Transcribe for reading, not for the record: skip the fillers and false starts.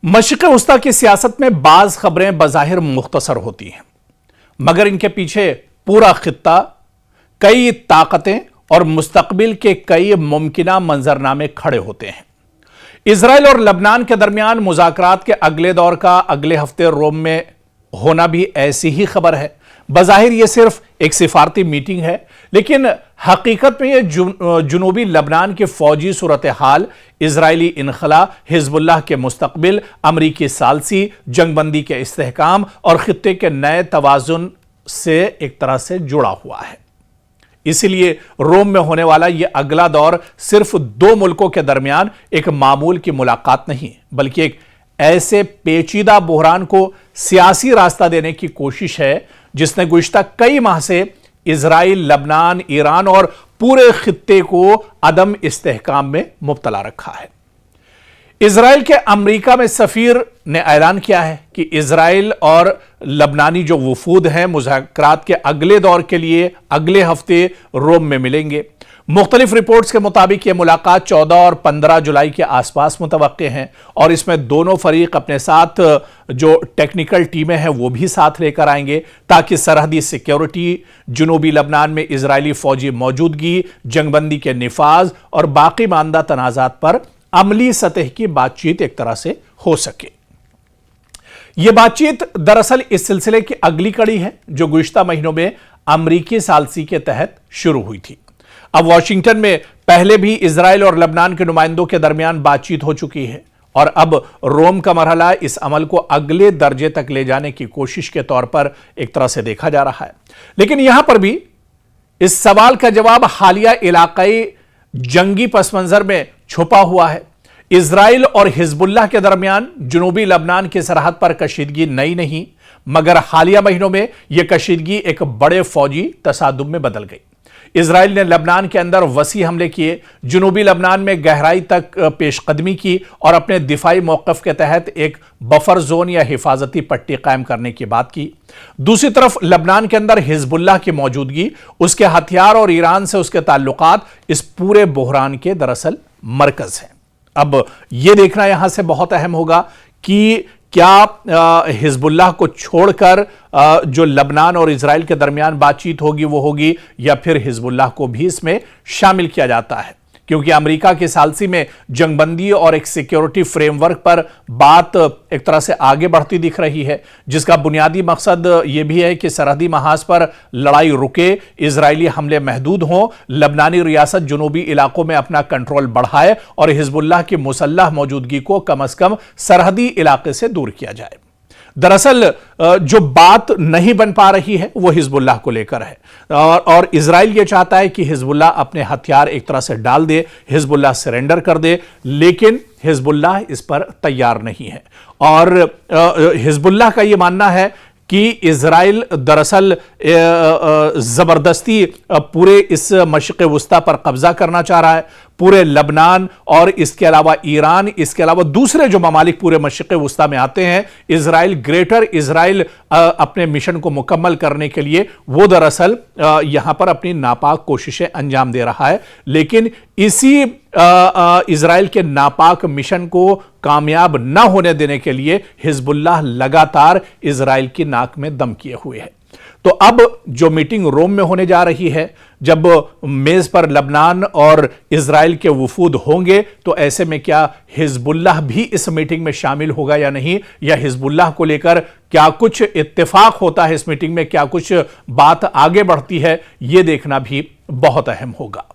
मशरिक़ वस्ता की सियासत में बाज़ खबरें बज़ाहिर मुख्तसर होती हैं, मगर इनके पीछे पूरा खित्ता, कई ताकतें और मुस्तक़बिल के कई मुमकिना मंजरनामे खड़े होते हैं। इजराइल और लबनान के दरमियान मुज़ाकरात के अगले दौर का अगले हफ्ते रोम में होना भी ऐसी ही खबर है। बज़ाहिर यह सिर्फ एक सिफारती मीटिंग है, लेकिन हकीकत में यह जुनूबी लबनान की फौजी सूरत हाल, इजरायली इनखला, हिजबुल्लाह के मुस्तक़बिल, अमरीकी सालसी, जंगबंदी के इस्तेहकाम और खित्ते के नए तवाज़ुन से एक तरह से जुड़ा हुआ है। इसीलिए रोम में होने वाला यह अगला दौर सिर्फ दो मुल्कों के दरमियान एक मामूल की मुलाकात नहीं, बल्कि एक ऐसे पेचीदा बहरान को सियासी रास्ता देने की कोशिश है जिसने गुज़िश्ता कई माह से इजराइल, लबनान, ईरान और पूरे खित्ते को अदम इस्तेहकाम में मुब्तला रखा है। इजराइल के अमेरिका में सफीर ने ऐलान किया है कि इजराइल और लबनानी जो वफूद हैं मुज़ाकरात के अगले दौर के लिए अगले हफ्ते रोम में मिलेंगे। मुख्तलिफ रिपोर्ट्स के मुताबिक यह मुलाकात 14 और 15 जुलाई के आसपास मुतवक्के हैं और इसमें दोनों फरीक अपने साथ जो टेक्निकल टीमें हैं वो भी साथ लेकर आएंगे, ताकि सरहदी सिक्योरिटी, जुनूबी लबनान में इजरायली फौजी मौजूदगी, जंगबंदी के निफाज और बाकी मानदा तनाज़ात पर अमली सतह की बातचीत एक तरह से हो सके। यह बातचीत दरअसल इस सिलसिले की अगली कड़ी है जो गुज़िश्ता महीनों में अमरीकी सालसी के तहत शुरू हुई थी। अब वाशिंगटन में पहले भी इजराइल और लबनान के नुमाइंदों के दरमियान बातचीत हो चुकी है और अब रोम का मरहला इस अमल को अगले दर्जे तक ले जाने की कोशिश के तौर पर एक तरह से देखा जा रहा है। लेकिन यहां पर भी इस सवाल का जवाब हालिया इलाकाई जंगी पस मंजर में छुपा हुआ है। इजराइल और हिजबुल्लाह के दरमियान जुनूबी लबनान की सरहद पर कशीदगी नई नहीं, मगर हालिया महीनों में यह कशीदगी एक बड़े फौजी तसादुम में बदल गई। इजराइल ने लबनान के अंदर वसी हमले किए, जुनूबी लबनान में गहराई तक पेशकदमी की और अपने दिफाई मौक़िफ़ के तहत एक बफर जोन या हिफाजती पट्टी कायम करने की बात की। दूसरी तरफ लबनान के अंदर हिजबुल्लाह की मौजूदगी, उसके हथियार और ईरान से उसके ताल्लुकात इस पूरे बहरान के दरअसल मरकज हैं। अब यह देखना यहां से बहुत अहम होगा कि क्या हिजबुल्लाह को छोड़कर जो लबनान और इजराइल के दरमियान बातचीत होगी वो होगी, या फिर हिजबुल्लाह को भी इसमें शामिल किया जाता है, क्योंकि अमेरिका की सालसी में जंगबंदी और एक सिक्योरिटी फ्रेमवर्क पर बात एक तरह से आगे बढ़ती दिख रही है, जिसका बुनियादी मकसद यह भी है कि सरहदी महाज पर लड़ाई रुके, इजरायली हमले महदूद हों, लबनानी रियासत जुनूबी इलाकों में अपना कंट्रोल बढ़ाए और हिजबुल्लाह की मुसल्लह मौजूदगी को कम अज कम सरहदी इलाके से दूर किया जाए। दरअसल जो बात नहीं बन पा रही है वो हिजबुल्लाह को लेकर है और इजराइल ये चाहता है कि हिजबुल्लाह अपने हथियार एक तरह से डाल दे, हिजबुल्लाह सरेंडर कर दे, लेकिन हिजबुल्लाह इस पर तैयार नहीं है। और हिजबुल्लाह का ये मानना है कि इजराइल दरअसल जबरदस्ती पूरे इस मशरिक़ वस्ता पर कब्जा करना चाह रहा है, पूरे लबनान और इसके अलावा ईरान, इसके अलावा दूसरे जो ममालिक पूरे मशरिक़ वस्ता में आते हैं। इजराइल, ग्रेटर इजराइल अपने मिशन को मुकम्मल करने के लिए वो दरअसल यहां पर अपनी नापाक कोशिशें अंजाम दे रहा है, लेकिन इसी इजराइल के नापाक मिशन को कामयाब ना होने देने के लिए हिजबुल्लाह लगातार इजराइल की नाक में दम किए हुए है। तो अब जो मीटिंग रोम में होने जा रही है, जब मेज पर लबनान और इजराइल के वफूद होंगे, तो ऐसे में क्या हिजबुल्लाह भी इस मीटिंग में शामिल होगा या नहीं, या हिजबुल्लाह को लेकर क्या कुछ इत्तेफाक होता है इस मीटिंग में, क्या कुछ बात आगे बढ़ती है, यह देखना भी बहुत अहम होगा।